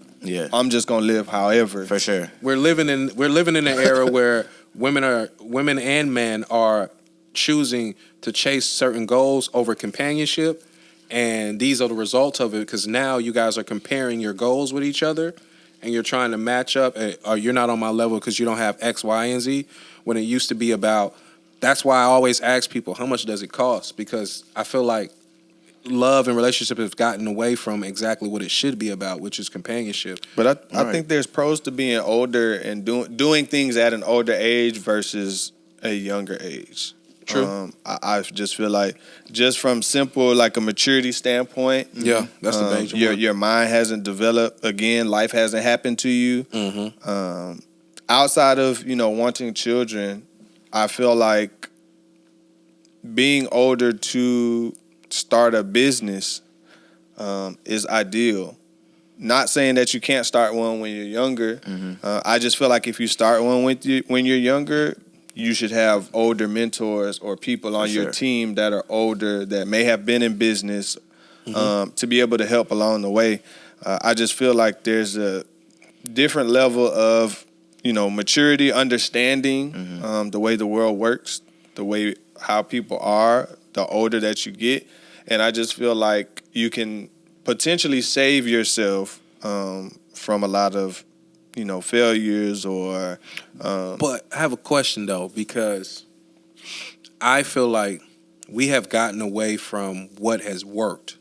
I'm just gonna live however. For sure. We're living in an era where women and men are choosing to chase certain goals over companionship, and these are the results of it because now you guys are comparing your goals with each other, and you're trying to match up. Or you're not on my level because you don't have X, Y, and Z. When it used to be about. That's why I always ask people, how much does it cost? Because I feel like love and relationship have gotten away from exactly what it should be about, which is companionship. But I think there's pros to being older and doing things at an older age versus a younger age. True. I just feel like just from simple like a maturity standpoint. Yeah, that's the major one. Your mind hasn't developed. Again, life hasn't happened to you. Outside of wanting children, I feel like being older to start a business is ideal. Not saying that you can't start one when you're younger. I just feel like if you start one when you're younger, you should have older mentors or people on your team that are older that may have been in business to be able to help along the way. I just feel like there's a different level of maturity, understanding the way the world works, the way how people are, the older that you get. And I just feel like you can potentially save yourself from a lot of, failures or... But I have a question, though, because I feel like we have gotten away from what has worked.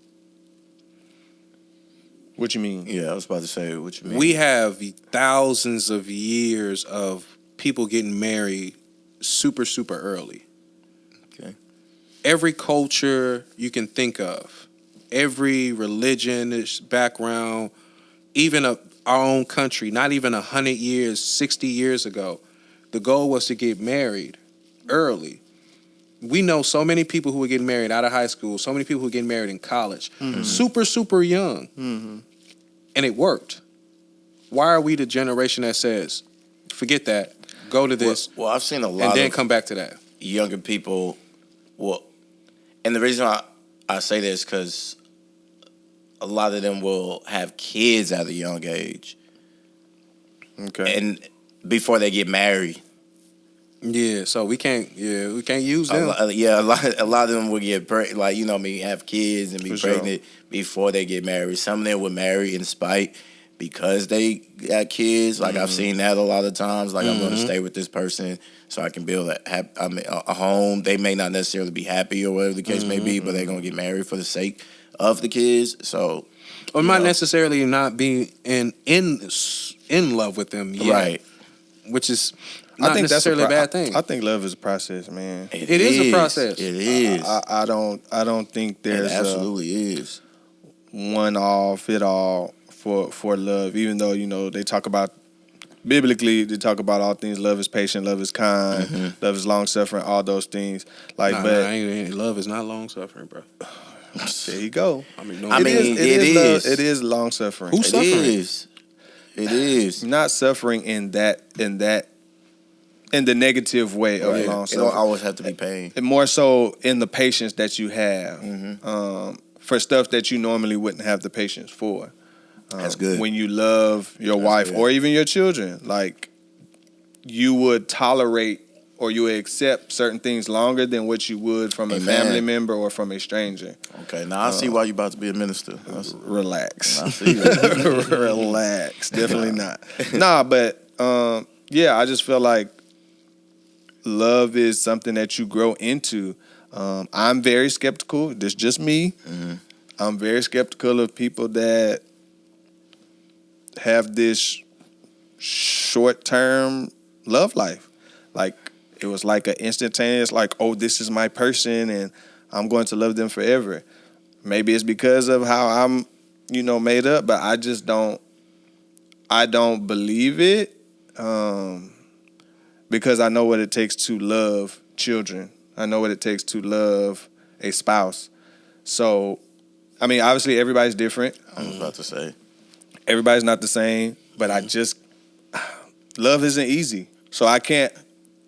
What you mean? Yeah, I was about to say what you mean. We have thousands of years of people getting married super, super early. Okay. Every culture you can think of, every religion, background, even our own country, not even 100 years, 60 years ago, the goal was to get married early. We know so many people who were getting married out of high school, so many people who were getting married in college, super, super young, and it worked. Why are we the generation that says, forget that, go to this, Well, I've seen a lot and then of come back to that? younger people. Well, and the reason I say this because a lot of them will have kids at a young age, and before they get married. Yeah, so we can't use them. A lot of them will get have kids and be pregnant before they get married. Some of them will marry in spite because they got kids. Like I've seen that a lot of times. Like I'm going to stay with this person so I can build a home. They may not necessarily be happy or whatever the case may be, but they're going to get married for the sake of the kids. So, or might necessarily not be in love with them yet, right? Which is not necessarily a bad thing. I think love is a process, man. It is a process. It is. I don't think there's it absolutely is one all fit all for love. Even though they talk about biblically, they talk about all things. Love is patient, love is kind, love is long suffering. All those things. Love is not long suffering, bro. There you go. It is long suffering. Who's suffering? It is not suffering in the negative way of long suffering. It don't always have to be pain. And more so in the patience that you have for stuff that you normally wouldn't have the patience for. That's good. When you love your wife or even your children, like you would tolerate or you would accept certain things longer than what you would from a family member or from a stranger. Okay, now I see why you're about to be a minister. Relax. I see that. Relax. Definitely not. Nah, but I just feel like love is something that you grow into. I'm very skeptical. This is just me. I'm very skeptical of people that have this short-term love life. Like, it was like an instantaneous, like, oh, this is my person and I'm going to love them forever. Maybe it's because of how I'm, made up, but I just don't believe it because I know what it takes to love children. I know what it takes to love a spouse. So, I mean, obviously everybody's different. I was about to say. Everybody's not the same, but love isn't easy. So I can't.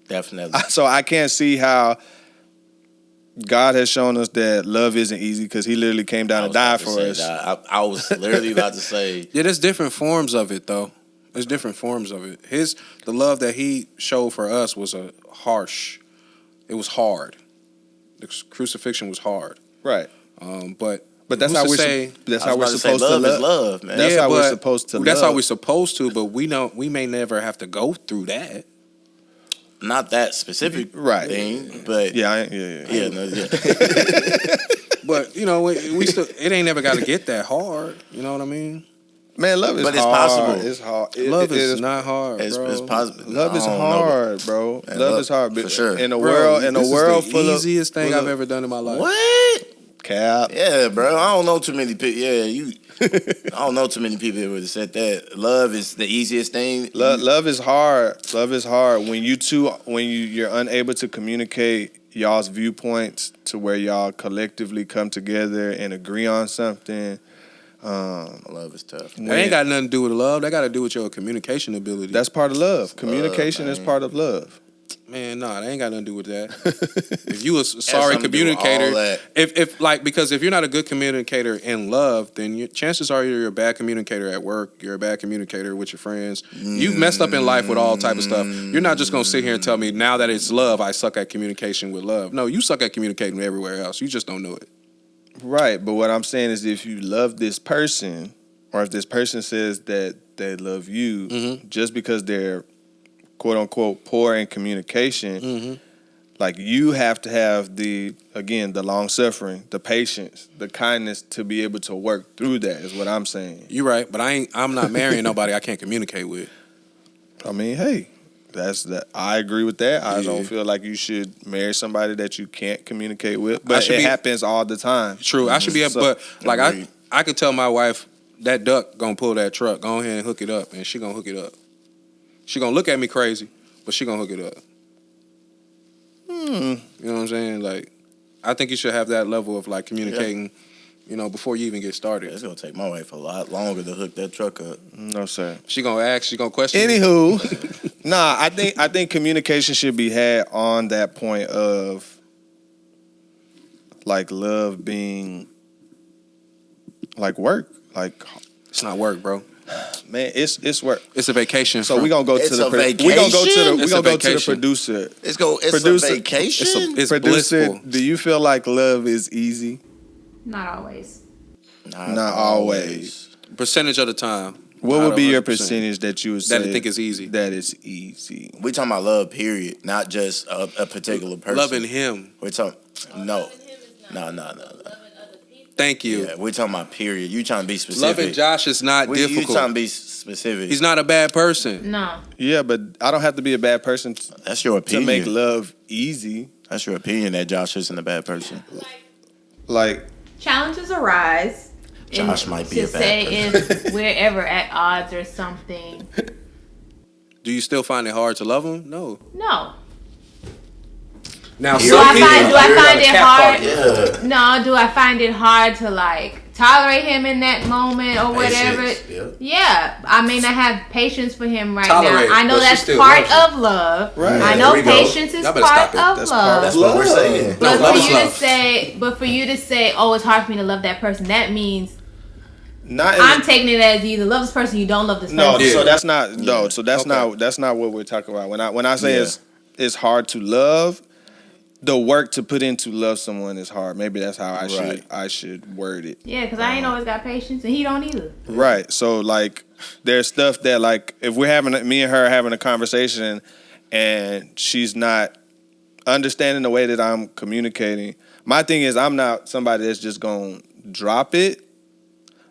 Definitely. So I can't see how God has shown us that love isn't easy because He literally came down and died for us. I was literally about to say. Yeah, there's different forms of it, though. There's different forms of it. The love that He showed for us was harsh. It was hard. The crucifixion was hard. Right. But that's how we're supposed to love. Is love, man. That's how we're supposed to love. That's how we're supposed to, but we may never have to go through that. Not that specific thing, but yeah. But we still, it ain't never got to get that hard. You know what I mean? Man, love is hard. But it's possible. It's hard. Love is not hard, bro. It's possible. Love is hard, bro. Love is hard. For sure. In a world full of easiest thing I've ever done in my life. What? Cap. Yeah, bro. I don't know too many people. Yeah, I don't know too many people that would have said that. Love is the easiest thing. Love is hard. Love is hard. When you're unable to communicate y'all's viewpoints to where y'all collectively come together and agree on something. Love is tough. That ain't got nothing to do with love. That got to do with your communication ability. That's part of love. Communication is part of love. Man, nah, that ain't got nothing to do with that. If you a sorry communicator, because if you're not a good communicator in love, then chances are you're a bad communicator at work. You're a bad communicator with your friends. You've messed up in life with all type of stuff. You're not just gonna sit here and tell me now that it's love, I suck at communication with love. No, you suck at communicating everywhere else. You just don't know it. Right, but what I'm saying is if you love this person, or if this person says that they love you, just because they're quote unquote poor in communication, like you have to have the long suffering, the patience, the kindness to be able to work through that is what I'm saying. You're right, but I'm not marrying nobody I can't communicate with. I mean, hey, that's that. I agree with that. I don't feel like you should marry somebody that you can't communicate with, but it happens all the time. True, I should be able, but like I could tell my wife that duck gonna pull that truck. Go ahead and hook it up, and she gonna hook it up. She gonna look at me crazy, but she gonna hook it up. You know what I'm saying? Like, I think you should have that level of like communicating, you know, before you even get started. It's gonna take my wife a lot longer to hook that truck up. No, sir. She gonna ask, she gonna question. Anywho, nah, I think communication should be had on that point of like love being like work. Like, It's not work, bro. man, it's work. It's a vacation. So we gonna go to It's the a we gonna go to the It's we gonna a go to the vacation. producer. It's Producer- a vacation. It's Producer, blissful. do you feel like love is easy? Not always. Not always. Percentage of the time. What Not would be your 100%. percentage that you would say That I think is easy. that is easy? We talking about love, period, not just a particular person. Loving him. We're talking. No. Thank you. Yeah, we're talking about period. You trying to be specific. Loving Josh is not You difficult. trying to be specific. He's not a bad person. No. Yeah, but I don't have to be a bad person That's your to opinion. make love easy. That's your opinion that Josh isn't a bad person. Like, Challenges arise. Josh And might be a to bad say person. if we're ever at odds or something. Do you still find it hard to love him? No. No. Now, Do I find it hard? Yeah. No. Do I find it hard to like tolerate him in that moment or whatever? Patience, Yeah. I may not have patience for him right Tolerate, now. I know but she that's still part loves of love. Right. I know There we go. patience is Y'all better part stop it. of That's love. part That's what we're saying. No, But love for is you love. to say, oh, it's hard for me to love that person. That means not in I'm taking it as you either love this person, you don't love this no. person. Yeah. So that's not no. So that's Okay. that's not what we're talking about. When I say Yeah. it's hard to love, the work to put in to love someone is hard. Maybe that's how Right. I should word it. Yeah, because I ain't always got patience, and he don't either. Right. So like, there's stuff that like if we're me and her having a conversation, and she's not understanding the way that I'm communicating. My thing is I'm not somebody that's just gonna drop it.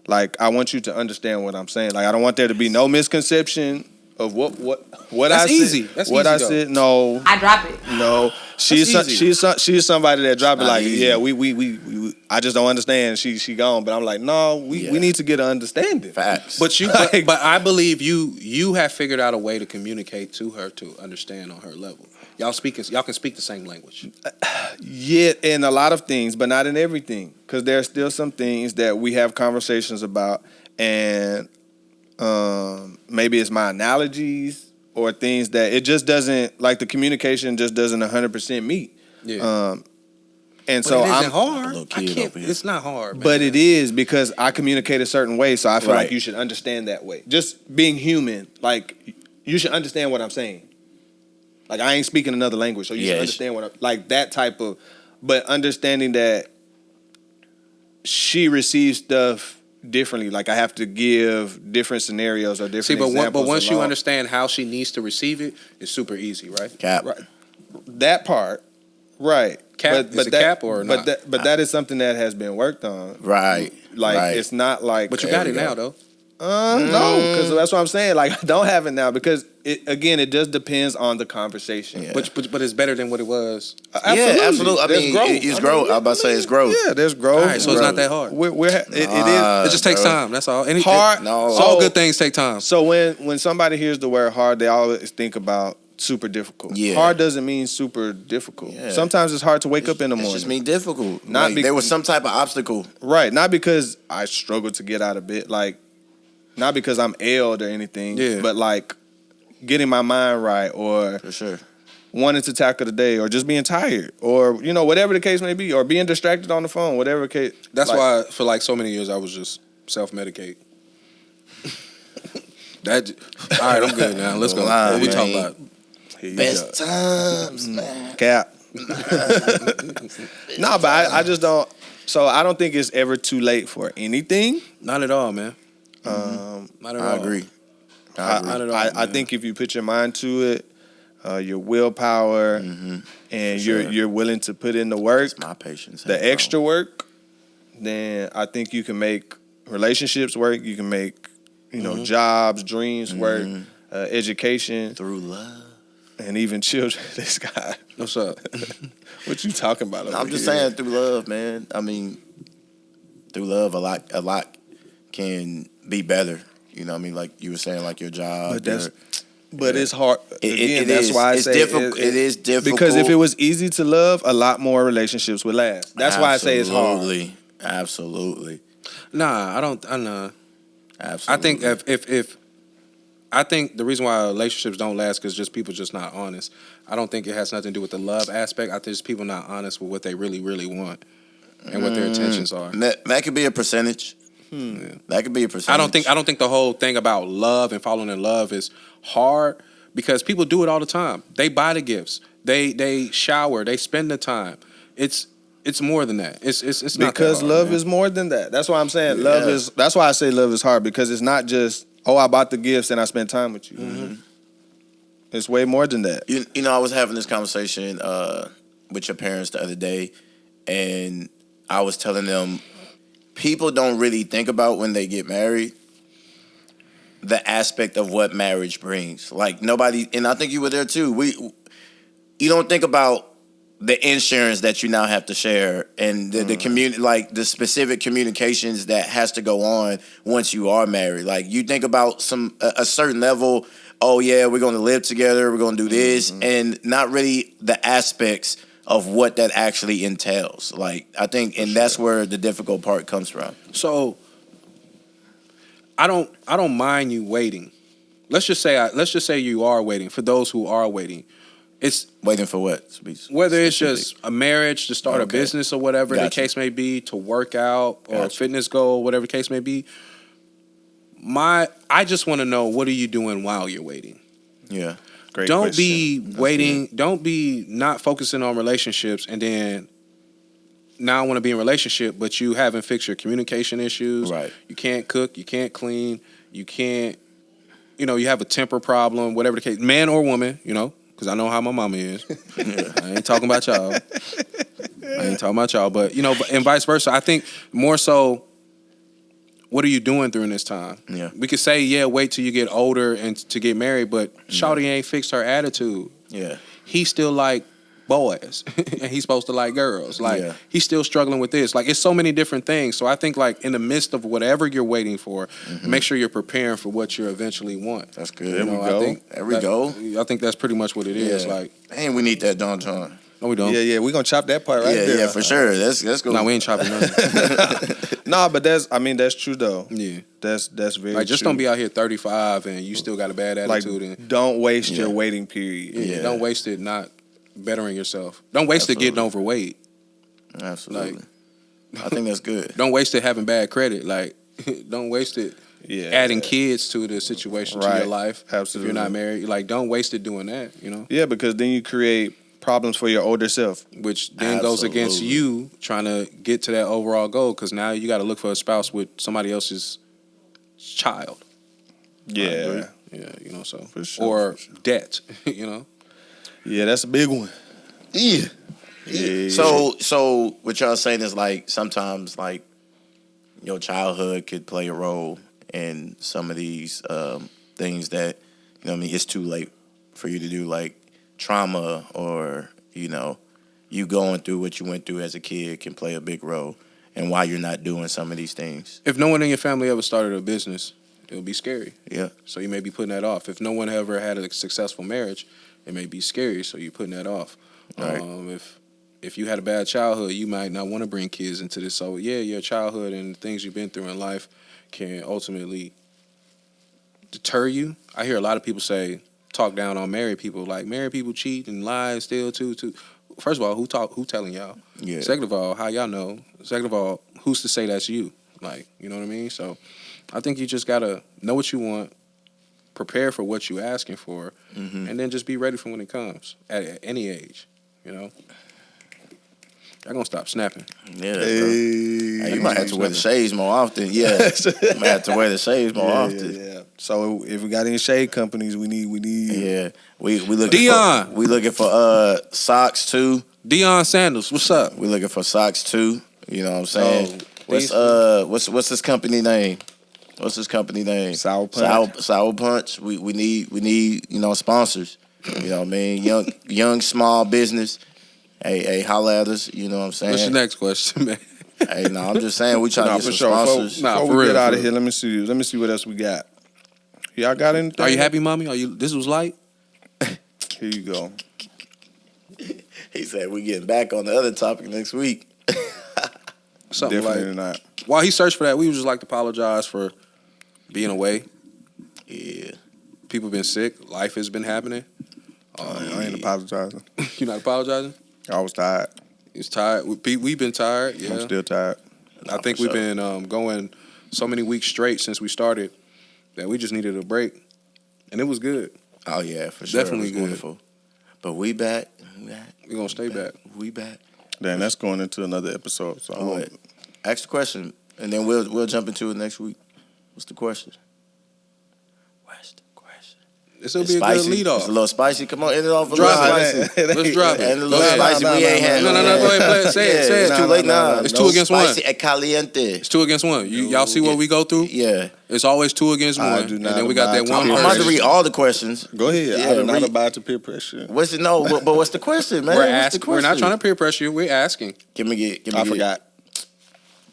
Like, I want you to understand what I'm saying. Like, I don't want there to be no misconception of what That's I said. easy. That's what easy, I though. said. No, I drop it. no. She's easy. she's somebody that drop it not like, easy. yeah, we I just don't understand. She gone, but I'm like, no, we need to get an understanding. Facts. But you, Like- but I believe you have figured out a way to communicate to her to understand on her level. Y'all can speak the same language. Yeah, in a lot of things, but not in everything, because there's still some things that we have conversations about, and maybe it's my analogies or things that it just doesn't, like the communication just doesn't 100% meet. Yeah. And But so it isn't I'm, hard. little I kid can't. over here. It's not hard, man. but it is because I communicate a certain way, so I feel Right. like you should understand that way. Just being human, like you should understand what I'm saying. Like, I ain't speaking another language, so you should Yes. understand what like that type of, but understanding that she receives stuff differently. Like, I have to give different scenarios or different See, but examples. once you along. understand how she needs to receive it, it's super easy, right? Cap. Right. That part, right? Cap- is it that, cap or not? that is something that has been worked on. Right. Like, right. it's not like. But you There got we it go. now, though. No, because that's what I'm saying. Like, I don't have it now because it just depends on the conversation. Yeah. But it's better than what it was. Yeah, absolutely. I There's mean, growth. it's growth. I'm about to say it's growth. Yeah, there's growth. All right, so it's not that hard. It is. It just takes bro. time. That's all. Hard. No. All good things take time. So when somebody hears the word hard, they always think about super difficult. Yeah. Hard doesn't mean super difficult. Yeah. Sometimes it's hard to wake up in the It's morning. just mean difficult. Not Like, be- there was some type of obstacle. Right. Not because I struggle to get out of bed. Like, not because I'm ailed or anything. Yeah. But like getting my mind right, or For sure. wanting to tackle the day, or just being tired, or whatever the case may be, or being distracted on the phone, whatever case. That's like, why for like so many years I was just self-medicate. All right, I'm good now. Let's go. Lie, What we man. talking about? Here you Best go. times, man. Cap. No, but I just don't. So I don't think it's ever too late for anything. Not at all, man. Not at all. I agree. I, Not at all, I man. think if you put your mind to it, your willpower, and sure. you're willing to put in the work, My patience. the extra work, then I think you can make relationships work. You can make jobs, dreams work, education, Through love. and even children. This guy, What's up? what you talking about? I'm over just here? saying through love, man. I mean, through love, a lot can be better. You know what I mean? Like you were saying, like your job. But it's hard. Again, That's why I it's say difficult. It is difficult because if it was easy to love, a lot more relationships would last. That's why I say it's hard. Absolutely. Nah, I don't. I know. Absolutely. I think if I think the reason why relationships don't last because just people just not honest. I don't think it has nothing to do with the love aspect. I think it's people not honest with what they really, really want and what their intentions are. That could be a percentage. Yeah. That could be a percentage. I don't think the whole thing about love and falling in love is hard because people do it all the time. They buy the gifts. They shower. They spend the time. It's more than that. It's not because that hard, love man. is more than that. That's why I'm saying love is. That's why I say love is hard because it's not just I bought the gifts and I spent time with you. Mm-hmm. It's way more than that. You know, I was having this conversation with your parents the other day, and I was telling them people don't really think about when they get married the aspect of what marriage brings. Like nobody, and I think you were there too. You don't think about the insurance that you now have to share and the community, like the specific communications that has to go on once you are married. Like you think about a certain level. Oh yeah, we're going to live together. We're going to do this, and not really the aspects of what that actually entails. Like I think, and that's where the difficult part comes from. So I don't mind you waiting. Let's just say you are waiting. For those who are waiting, it's waiting for what? Whether it's just a marriage, to start a business or whatever the case may be, to work out or a fitness goal, whatever the case may be. I just want to know, what are you doing while you're waiting? Yeah. Great don't question. be waiting. Don't be not focusing on relationships and then now I want to be in a relationship, but you haven't fixed your communication issues. Right. You can't cook. You can't clean. You can't, you have a temper problem, whatever the case, man or woman, because I know how my mama is. I ain't talking about y'all. But, and vice versa. I think more so, what are you doing during this time? Yeah. We could say, wait till you get older and to get married, but Shawty ain't fixed her attitude. Yeah. He still like boys, and he's supposed to like girls. Like, he's still struggling with this. Like, it's so many different things. So I think, like, in the midst of whatever you're waiting for, make sure you're preparing for what you eventually want. That's good. There we go. I think that's pretty much what it is. Like, and we need that Don John. No, we don't. Yeah, we're gonna chop that part right there. Yeah, for sure. Let's go. No, we ain't chopping nothing. Nah, but that's true though. Yeah. That's very like, just true. don't be out here 35 and you still got a bad attitude. And don't waste your waiting period. Yeah. Don't waste it not bettering yourself. Don't waste it getting overweight. Absolutely. I think that's good. Don't waste it having bad credit. Like, don't waste it adding kids to the situation to your life. Absolutely. If you're not married, like, don't waste it doing that, Yeah, because then you create problems for your older self, which then goes against you trying to get to that overall goal, because now you got to look for a spouse with somebody else's child. Yeah, so for sure, or debt, Yeah, that's a big one. Yeah. So what y'all saying is, like, sometimes, like, your childhood could play a role in some of these things that, it's too late for you to do, like trauma, or you going through what you went through as a kid can play a big role in why you're not doing some of these things. If no one in your family ever started a business, it would be scary. Yeah. So you may be putting that off. If no one ever had a successful marriage, it may be scary. So you're putting that off. Right. If you had a bad childhood, you might not want to bring kids into this. So your childhood and the things you've been through in life can ultimately deter you. I hear a lot of people talk down on married people, like married people cheat and lie and steal too. First of all, who telling y'all? Yeah. Second of all, how y'all know? Second of all, who's to say that's you? Like, you know what I mean? So I think you just gotta know what you want, prepare for what you're asking for, and then just be ready for when it comes at any age. I'm gonna stop snapping. Yeah, hey, you might have to wear the shades more often. Yeah, you might have to wear the shades more often. Yeah. So if we got any shade companies, we need. Yeah, we looking Dion. We looking for socks too. Dion Sandals, what's up? We looking for socks too. You know what I'm saying? What's this company name? What's this company name? Sour Punch. Sour Punch. We need sponsors. You know what I mean? Young small business. Hey, holla at us. You know what I'm saying? What's your next question, man? Hey, no, I'm just saying we try to Nah, get for some sure. sponsors. Before we get out of here, let me see what else we got. Y'all got anything? Are you happy, mommy? This was light? Here you go. He said we getting back on the other topic next week. Something Definitely like. not. While he searched for that, we would just like to apologize for being away. Yeah. People been sick. Life has been happening. I ain't apologizing. You not apologizing? I was tired. He's tired. We've been tired. Yeah. I'm still tired. I think we've been going so many weeks straight since we started that we just needed a break, and it was good. Oh yeah, for sure. Definitely good. Wonderful. But we back. We're gonna stay back. We back. Then that's going into another episode. So All right. Ask the question, and then we'll jump into it next week. What's the question? What's the question? This will It's be a spicy. good lead off. It's a little spicy. Come on, end it off a Drop little it. spicy. Let's drop it. And a Go little ahead. spicy. We ain't had No, go ahead. Play it. Say it. It's too late now. It's 2 against 1. Spicy and caliente. It's 2 against 1. Y'all see what we go through? Yeah. It's always 2 against 1. I do And not then we got that abide to one peer I'm about to person. read all the questions. go ahead. Yeah, I do not read- abide to peer pressure. What's it? No, but what's the question, man? What's the We're not question? trying to peer pressure you. We're asking. Give me. I forgot.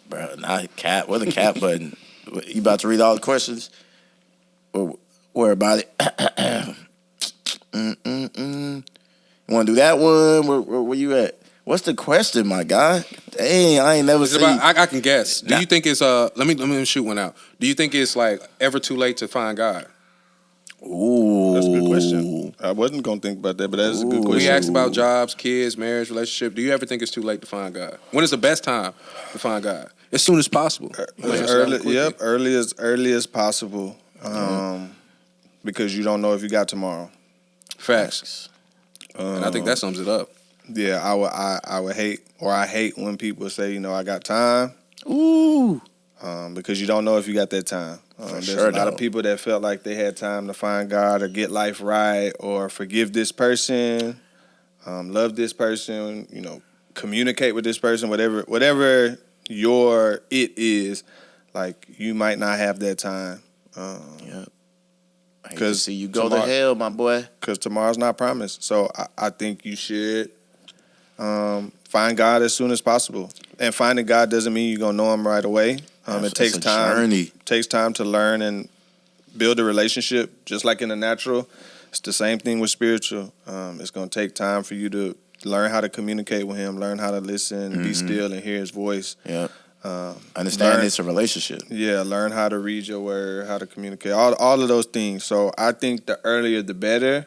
Bro, not cap. Where's the cap button? You about to read all the questions? Worry about it. You want to do that one? Where you at? What's the question, my guy? Dang, I ain't never It's seen. about, I can guess. Do Nah. you think it's let me shoot one out. Do you think it's like ever too late to find God? Ooh, That's a good question. I wasn't gonna think about that, but that's a good Ooh. We question. asked about jobs, kids, marriage, relationship. Do you ever think it's too late to find God? When is the best time to find God? As soon as possible. Early as possible. Because you don't know if you got tomorrow. Facts. And I think that sums it up. Yeah, I would hate, or I hate when people say, I got time. Ooh. Because you don't know if you got that time. There's sure, a lot though. of people that felt like they had time to find God or get life right or forgive this person, love this person, communicate with this person, whatever your it is, like you might not have that time. Yeah. I hate to 'Cause see you go to tomorrow- hell, my boy. Because tomorrow's not promised. So I think you should find God as soon as possible. And finding God doesn't mean you're going to know him right away. It takes It's a time. journey. Takes time to learn and build a relationship. Just like in the natural, it's the same thing with spiritual. It's going to take time for you to learn how to communicate with him, learn how to listen, be still and hear his voice. Yeah. Understand learn- it's a relationship. Yeah, learn how to read your word, how to communicate, all of those things. So I think the earlier the better.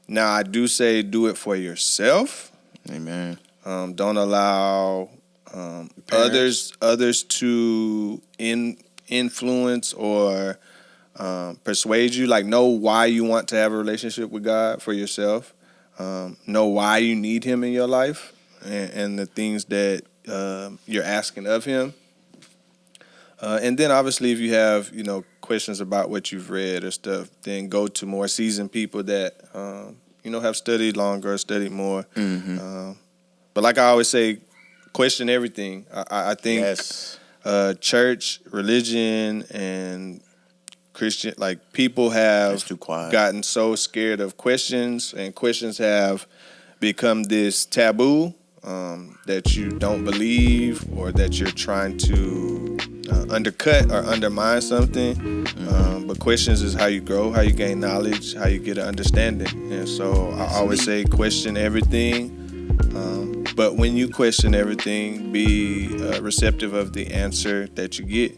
Now I do say do it for yourself. Amen. Don't allow others to influence or persuade you. Like, know why you want to have a relationship with God for yourself. Know why you need Him in your life and the things that you're asking of Him. And then obviously if you have, questions about what you've read or stuff, then go to more seasoned people that, have studied longer, studied more. But like I always say, question everything. I think Yes. church, religion, and Christian, like people have It's too quiet. gotten so scared of questions, and questions have become this taboo that you don't believe or that you're trying to undercut or undermine something. But questions is how you grow, how you gain knowledge, how you get an understanding. And so I always say question everything. But when you question everything, be receptive of the answer that you get.